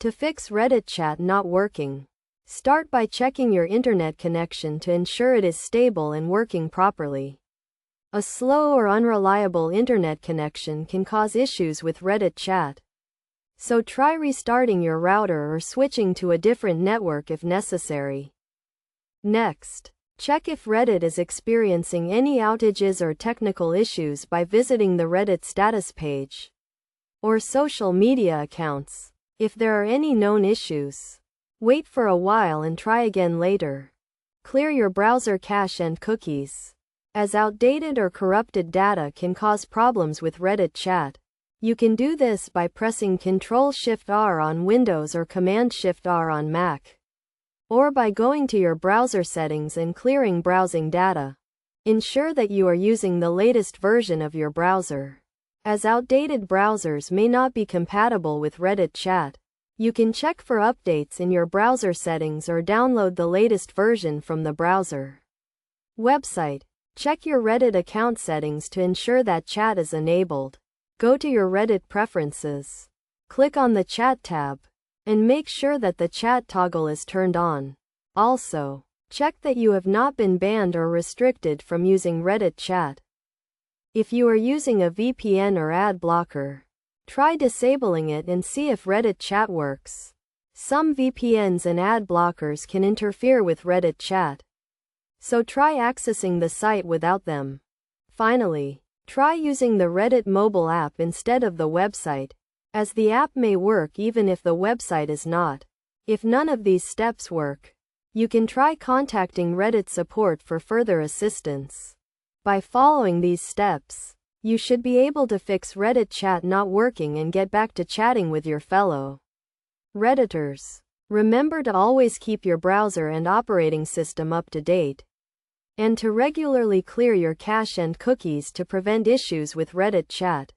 To fix Reddit chat not working, start by checking your internet connection to ensure it is stable and working properly. A slow or unreliable internet connection can cause issues with Reddit chat. So try restarting your router or switching to a different network if necessary. Next, check if Reddit is experiencing any outages or technical issues by visiting the Reddit status page or social media accounts. If there are any known issues, wait for a while and try again later. Clear your browser cache and cookies, as outdated or corrupted data can cause problems with Reddit chat. You can do this by pressing Ctrl-Shift-R on Windows or Command-Shift-R on Mac, or by going to your browser settings and clearing browsing data. Ensure that you are using the latest version of your browser, as outdated browsers may not be compatible with Reddit chat. You can check for updates in your browser settings or download the latest version from the browser. Website. Check your Reddit account settings to ensure that chat is enabled. Go to your Reddit preferences. Click on the Chat tab, and make sure that the chat toggle is turned on. Also, check that you have not been banned or restricted from using Reddit chat. If you are using a VPN or ad blocker, try disabling it and see if Reddit chat works. Some VPNs and ad blockers can interfere with Reddit chat, so try accessing the site without them. Finally, try using the Reddit mobile app instead of the website, as the app may work even if the website is not. If none of these steps work, you can try contacting Reddit support for further assistance. By following these steps, you should be able to fix Reddit chat not working and get back to chatting with your fellow Redditors. Remember to always keep your browser and operating system up to date, and to regularly clear your cache and cookies to prevent issues with Reddit chat.